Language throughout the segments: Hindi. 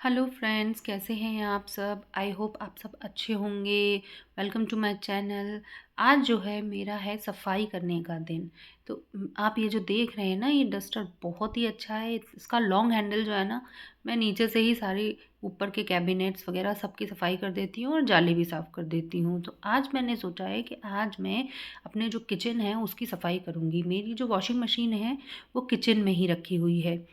हेलो फ्रेंड्स, कैसे हैं आप सब? आई होप आप सब अच्छे होंगे। Welcome to my channel. आज जो है मेरा है सफाई करने का दिन। तो आप ये जो देख रहे हैं ना, ये डस्टर बहुत ही अच्छा है। इसका लॉन्ग हैंडल जो है ना, मैं नीचे से ही सारी ऊपर के कैबिनेट्स वगैरह सबकी सफाई कर देती हूँ और जाली भी साफ़ कर देती हूँ। तो आज मैंने सोचा है कि आज मैं अपने जो किचन है उसकी सफाई करूँगी। मेरी जो वॉशिंग मशीन है वो किचन में ही रखी हुई है।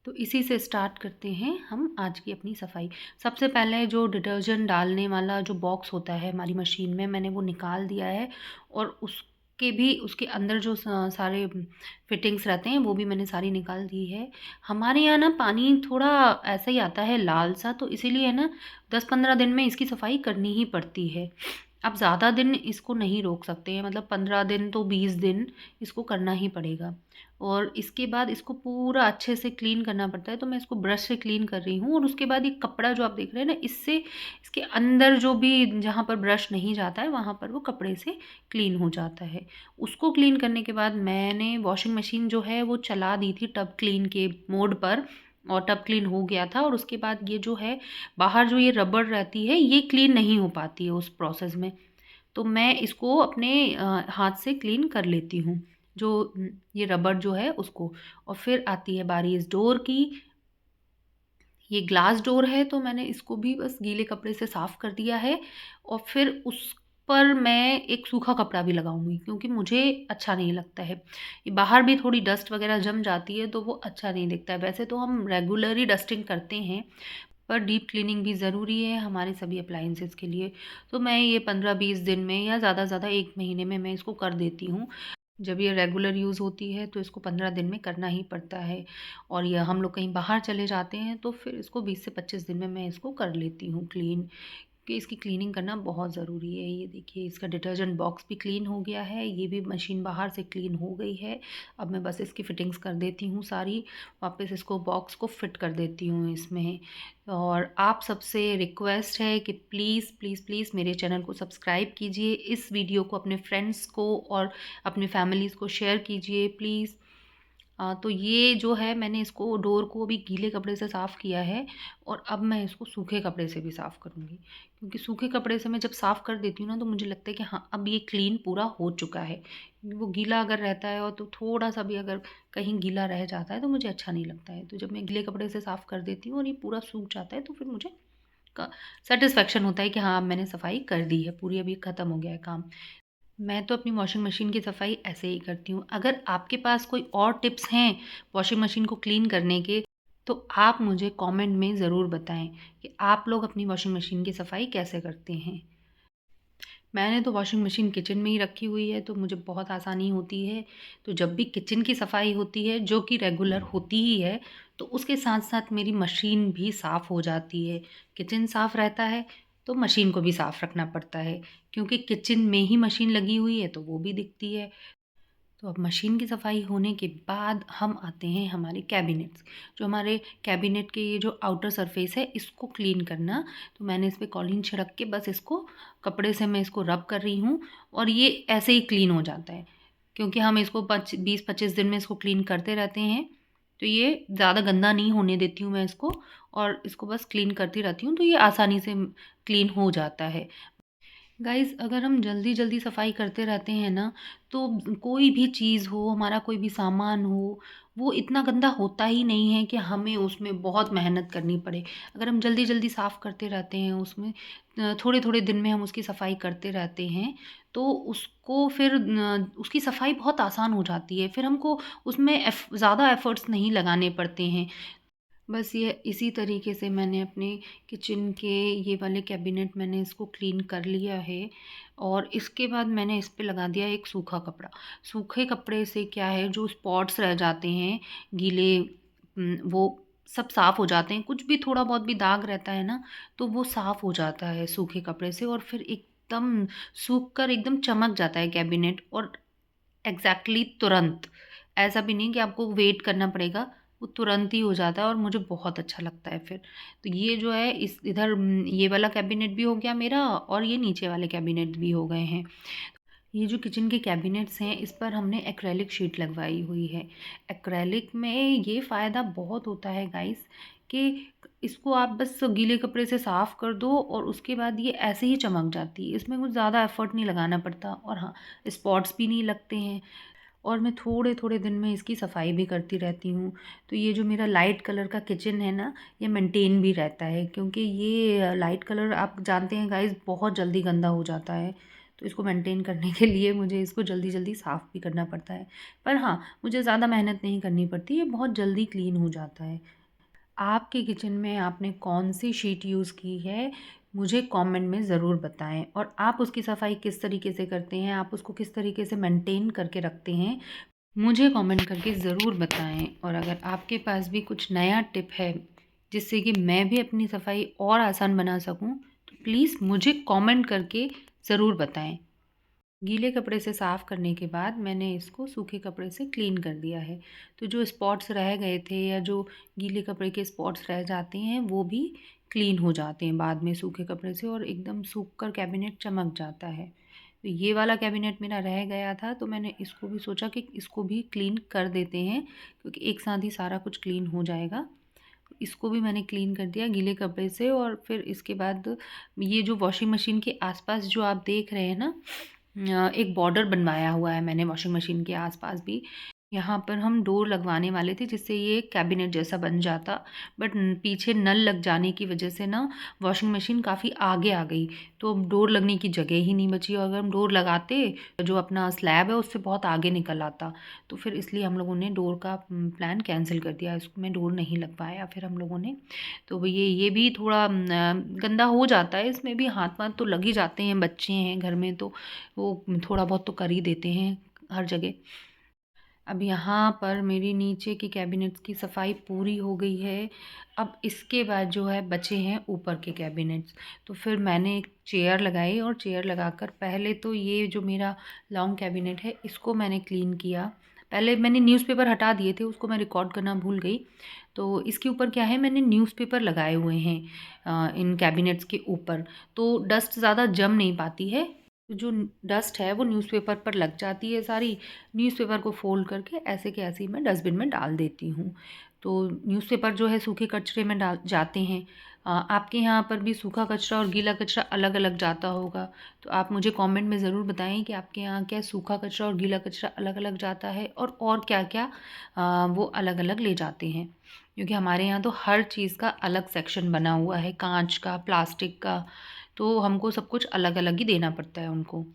तो इसी से स्टार्ट करते हैं हम आज की अपनी सफाई। सबसे पहले जो डिटर्जेंट डालने वाला जो बॉक्स होता है हमारी मशीन में, मैंने वो निकाल दिया है और उसके भी उसके अंदर जो सारे फिटिंग्स रहते हैं वो भी मैंने सारी निकाल दी है। हमारे यहाँ ना पानी थोड़ा ऐसा ही आता है लाल सा, तो इसीलिए ना 10-15 दिन में इसकी सफाई करनी ही पड़ती है। आप ज़्यादा दिन इसको नहीं रोक सकते हैं, मतलब 15 दिन तो 20 दिन इसको करना ही पड़ेगा। और इसके बाद इसको पूरा अच्छे से क्लीन करना पड़ता है, तो मैं इसको ब्रश से क्लीन कर रही हूँ। और उसके बाद ये कपड़ा जो आप देख रहे हैं ना, इससे इसके अंदर जो भी जहाँ पर ब्रश नहीं जाता है वहाँ पर वो कपड़े से क्लीन हो जाता है। उसको क्लीन करने के बाद मैंने वॉशिंग मशीन जो है वो चला दी थी टब क्लीन के मोड पर, और टब क्लीन हो गया था। और उसके बाद ये जो है बाहर जो ये रबड़ रहती है ये क्लीन नहीं हो पाती है उस प्रोसेस में। तो मैं इसको अपने हाथ से क्लीन कर लेती हूँ, जो ये रबड़ जो है उसको। और फिर आती है बारी इस डोर की। ये ग्लास डोर है, तो मैंने इसको भी बस गीले कपड़े से साफ़ कर दिया है। और फिर उस पर मैं एक सूखा कपड़ा भी लगाऊँगी, क्योंकि मुझे अच्छा नहीं लगता है। ये बाहर भी थोड़ी डस्ट वग़ैरह जम जाती है तो वो अच्छा नहीं दिखता है। वैसे तो हम रेगुलर ही डस्टिंग करते हैं, पर डीप क्लीनिंग भी ज़रूरी है हमारे सभी अप्लायंसेस के लिए। तो मैं ये 15-20 दिन में या ज़्यादा से ज़्यादा 1 महीने में मैं इसको कर देती हूँ। जब ये रेगुलर यूज़ होती है तो इसको 15 दिन में करना ही पड़ता है। और ये हम लोग कहीं बाहर चले जाते हैं तो फिर इसको 20 से 25 दिन में मैं इसको कर लेती हूँ क्लीन। कि इसकी क्लीनिंग करना बहुत ज़रूरी है। ये देखिए, इसका डिटर्जेंट बॉक्स भी क्लीन हो गया है, ये भी मशीन बाहर से क्लीन हो गई है। अब मैं बस इसकी फिटिंग्स कर देती हूँ सारी, वापस इसको बॉक्स को फिट कर देती हूँ इसमें। और आप सबसे रिक्वेस्ट है कि प्लीज़ प्लीज़ प्लीज़ मेरे चैनल को सब्सक्राइब कीजिए, इस वीडियो को अपने फ्रेंड्स को और अपनी फैमिलीज़ को शेयर कीजिए प्लीज़। तो ये जो है मैंने इसको डोर को भी गीले कपड़े से साफ़ किया है, और अब मैं इसको सूखे कपड़े से भी साफ़ करूँगी। क्योंकि सूखे कपड़े से मैं जब साफ़ कर देती हूँ ना, तो मुझे लगता है कि हाँ, अब ये क्लीन पूरा हो चुका है। वो गीला अगर रहता है और तो थोड़ा-सा भी अगर कहीं गीला रह जाता है तो मुझे अच्छा नहीं लगता है। तो जब मैं गीले कपड़े से साफ़ कर देती हूँ और ये पूरा सूख जाता है, तो फिर मुझे क सैटिस्फैक्शन होता है कि हाँ, अब मैंने सफाई कर दी है पूरी, अब ये ख़त्म हो गया है काम। मैं तो अपनी वॉशिंग मशीन की सफाई ऐसे ही करती हूँ। अगर आपके पास कोई और टिप्स हैं वॉशिंग मशीन को क्लीन करने के, तो आप मुझे कमेंट में ज़रूर बताएँ कि आप लोग अपनी वॉशिंग मशीन की सफाई कैसे करते हैं। मैंने तो वॉशिंग मशीन किचन में ही रखी हुई है, तो मुझे बहुत आसानी होती है। तो जब भी किचन की सफाई होती है, जो कि रेगुलर होती ही है, तो उसके साथ-साथ मेरी मशीन भी साफ़ हो जाती है। किचन साफ़ रहता है, तो मशीन को भी साफ़ रखना पड़ता है, क्योंकि किचन में ही मशीन लगी हुई है, तो वो भी दिखती है। तो अब मशीन की सफाई होने के बाद हम आते हैं हमारे कैबिनेट्स। जो हमारे कैबिनेट के ये जो आउटर सरफेस है इसको क्लीन करना। तो मैंने इस पे कॉलीन छिड़क के बस इसको कपड़े से मैं इसको रब कर रही हूँ, और ये ऐसे ही क्लीन हो जाता है। क्योंकि हम इसको 20-25 दिन में इसको क्लीन करते रहते हैं, तो ये ज़्यादा गंदा नहीं होने देती हूँ मैं इसको, और इसको बस क्लीन करती रहती हूँ, तो ये आसानी से क्लीन हो जाता है। गाइज़, अगर हम जल्दी-जल्दी सफाई करते रहते हैं ना, तो कोई भी चीज़ हो, हमारा कोई भी सामान हो, वो इतना गंदा होता ही नहीं है कि हमें उसमें बहुत मेहनत करनी पड़े। अगर हम जल्दी-जल्दी साफ़ करते रहते हैं उसमें, थोड़े-थोड़े दिन में हम उसकी सफाई करते रहते हैं, तो उसको फिर उसकी सफाई बहुत आसान हो जाती है। फिर हमको उसमें ज़्यादा एफ़र्ट्स नहीं लगाने पड़ते हैं। बस ये इसी तरीके से मैंने अपने किचन के ये वाले कैबिनेट मैंने इसको क्लीन कर लिया है। और इसके बाद मैंने इस पे लगा दिया एक सूखा कपड़ा। सूखे कपड़े से क्या है, जो स्पॉट्स रह जाते हैं गीले, वो सब साफ़ हो जाते हैं। कुछ भी थोड़ा बहुत भी दाग रहता है ना, तो वो साफ़ हो जाता है सूखे कपड़े से, और फिर एकदम सूख कर एकदम चमक जाता है कैबिनेट। और एग्ज़ैक्टली तुरंत। ऐसा भी नहीं कि आपको वेट करना पड़ेगा, वो तुरंत ही हो जाता है और मुझे बहुत अच्छा लगता है फिर। तो ये जो है इस इधर ये वाला कैबिनेट भी हो गया मेरा, और ये नीचे वाले कैबिनेट भी हो गए हैं। ये जो किचन के कैबिनेट्स हैं, इस पर हमने एक्रेलिक शीट लगवाई हुई है। एक्रेलिक में ये फ़ायदा बहुत होता है गाइस, कि इसको आप बस गीले कपड़े से साफ़ कर दो और उसके बाद ये ऐसे ही चमक जाती है। इसमें कुछ ज़्यादा एफ़र्ट नहीं लगाना पड़ता और हाँ, स्पॉट्स भी नहीं लगते हैं। और मैं थोड़े-थोड़े दिन में इसकी सफाई भी करती रहती हूँ। तो ये जो मेरा लाइट कलर का किचन है ना, ये मेंटेन भी रहता है, क्योंकि ये लाइट कलर आप जानते हैं गाइज़ बहुत जल्दी गंदा हो जाता है। तो इसको मेंटेन करने के लिए मुझे इसको जल्दी-जल्दी साफ़ भी करना पड़ता है। पर हाँ, मुझे ज़्यादा मेहनत नहीं करनी पड़ती, ये बहुत जल्दी क्लीन हो जाता है। आपके किचन में आपने कौन-सी शीट यूज़ की है, मुझे कमेंट में ज़रूर बताएँ और आप उसकी सफाई किस तरीके से करते हैं, आप उसको किस तरीके से मेंटेन करके रखते हैं, मुझे कमेंट करके ज़रूर बताएँ। और अगर आपके पास भी कुछ नया टिप है, जिससे कि मैं भी अपनी सफाई और आसान बना सकूँ, तो प्लीज़ मुझे कमेंट करके ज़रूर बताएँ। गीले कपड़े से साफ़ करने के बाद मैंने इसको सूखे कपड़े से क्लीन कर दिया है। तो जो स्पॉट्स रह गए थे या जो गीले कपड़े के स्पॉट्स रह जाते हैं, वो भी क्लीन हो जाते हैं बाद में सूखे कपड़े से और एकदम सूख कर कैबिनेट चमक जाता है। तो ये वाला कैबिनेट मेरा रह गया था, तो मैंने इसको भी सोचा कि इसको भी क्लीन कर देते हैं, क्योंकि एक साथ ही सारा कुछ क्लीन हो जाएगा। इसको भी मैंने क्लीन कर दिया गीले कपड़े से और फिर इसके बाद ये जो वॉशिंग मशीन के आसपास जो आप देख रहे हैं ना, एक बॉर्डर बनवाया हुआ है मैंने वॉशिंग मशीन के आसपास भी। यहाँ पर हम डोर लगवाने वाले थे, जिससे ये कैबिनेट जैसा बन जाता, बट पीछे नल लग जाने की वजह से ना वॉशिंग मशीन काफ़ी आगे आ गई, तो अब डोर लगने की जगह ही नहीं बची और अगर हम डोर लगाते तो जो अपना स्लैब है उससे बहुत आगे निकल आता। तो फिर इसलिए हम लोगों ने डोर का प्लान कैंसिल कर दिया, इसमें डोर नहीं लगवाया फिर हम लोगों ने। तो ये भी थोड़ा गंदा हो जाता है, इसमें भी हाथ-वाथ तो लग ही जाते हैं, बच्चे हैं घर में तो वो थोड़ा बहुत तो कर ही देते हैं हर जगह। अब यहाँ पर मेरी नीचे की कैबिनेट्स की सफाई पूरी हो गई है। अब इसके बाद जो है बचे हैं ऊपर के कैबिनेट्स। तो फिर मैंने एक चेयर लगाई और चेयर लगाकर पहले तो ये जो मेरा लॉन्ग कैबिनेट है इसको मैंने क्लीन किया। पहले मैंने न्यूज़पेपर हटा दिए थे, उसको मैं रिकॉर्ड करना भूल गई। तो इसके ऊपर क्या है, मैंने न्यूज़पेपर लगाए हुए हैं इन कैबिनेट्स के ऊपर, तो डस्ट ज़्यादा जम नहीं पाती है। जो डस्ट है वो न्यूज़पेपर पर लग जाती है सारी। न्यूज़पेपर को फ़ोल्ड करके ऐसे के ऐसे ही मैं डस्टबिन में डाल देती हूँ। तो न्यूज़पेपर जो है सूखे कचरे में डाल जाते हैं। आपके यहाँ पर भी सूखा कचरा और गीला कचरा अलग-अलग जाता होगा। तो आप मुझे कमेंट में ज़रूर बताएँ कि आपके यहाँ क्या सूखा कचरा और गीला कचरा अलग-अलग जाता है और क्या-क्या वो अलग-अलग ले जाते हैं। क्योंकि हमारे यहाँ तो हर चीज़ का अलग सेक्शन बना हुआ है, काँच का, प्लास्टिक का, तो हमको सब कुछ अलग-अलग ही देना पड़ता है उनको।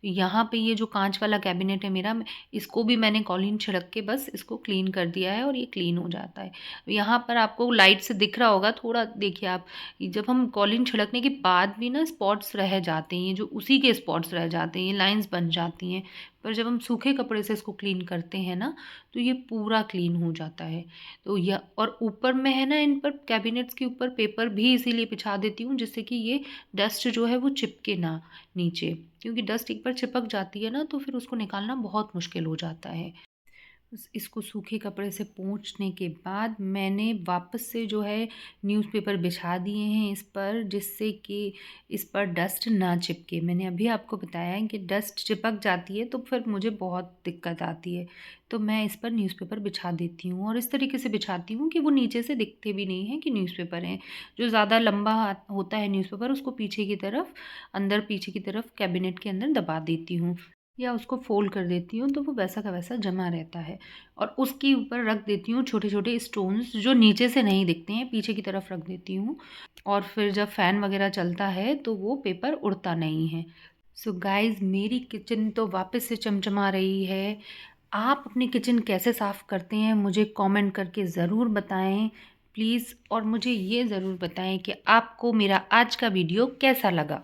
यहाँ पे ये जो काँच वाला कैबिनेट है मेरा, इसको भी मैंने कॉलिन छिड़क के बस इसको क्लीन कर दिया है और ये क्लीन हो जाता है। यहाँ पर आपको लाइट से दिख रहा होगा थोड़ा, देखिए आप, जब हम कॉलिन छिड़कने के बाद भी ना स्पॉट्स रह जाते हैं, ये जो उसी के स्पॉट्स रह जाते हैं, ये लाइन्स बन जाती हैं। पर जब हम सूखे कपड़े से इसको क्लीन करते हैं ना, तो ये पूरा क्लीन हो जाता है। तो य और ऊपर में है ना, इन पर कैबिनेट्स के ऊपर पेपर भी इसीलिए बिछा देती हूँ, जिससे कि ये डस्ट जो है वो चिपके ना नीचे, क्योंकि डस्ट एक बार चिपक जाती है ना तो फिर उसको निकालना बहुत मुश्किल हो जाता है। इसको सूखे कपड़े से पोंछने के बाद मैंने वापस से जो है न्यूज़पेपर बिछा दिए हैं इस पर, जिससे कि इस पर डस्ट ना चिपके। मैंने अभी आपको बताया है कि डस्ट चिपक जाती है तो फिर मुझे बहुत दिक्कत आती है। तो मैं इस पर न्यूज़पेपर बिछा देती हूँ और इस तरीके से बिछाती हूँ कि वो नीचे से दिखते भी नहीं हैं कि न्यूज़पेपर हैं। जो ज़्यादा लंबा होता है न्यूज़पेपर, उसको पीछे की तरफ, अंदर पीछे की तरफ कैबिनेट के अंदर दबा देती हूँ या उसको फ़ोल्ड कर देती हूँ, तो वो वैसा का वैसा जमा रहता है। और उसके ऊपर रख देती हूँ छोटे-छोटे स्टोन्स, जो नीचे से नहीं दिखते हैं, पीछे की तरफ रख देती हूँ और फिर जब फ़ैन वग़ैरह चलता है तो वो पेपर उड़ता नहीं है। सो गाइज़, मेरी किचन तो वापस से चमचमा रही है। आप अपनी किचन कैसे साफ़ करते हैं, मुझे कमेंट करके ज़रूर बताएँ प्लीज़, और मुझे ये ज़रूर बताएँ कि आपको मेरा आज का वीडियो कैसा लगा?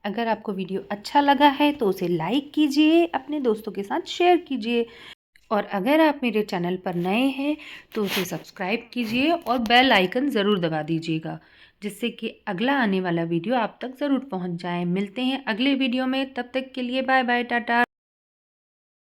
अगर आपको वीडियो अच्छा लगा है तो उसे लाइक कीजिए, अपने दोस्तों के साथ शेयर कीजिए और अगर आप मेरे चैनल पर नए हैं तो उसे सब्सक्राइब कीजिए और बेल आइकन ज़रूर दबा दीजिएगा, जिससे कि अगला आने वाला वीडियो आप तक ज़रूर पहुंच जाए। मिलते हैं अगले वीडियो में, तब तक के लिए बाय बाय, टाटा।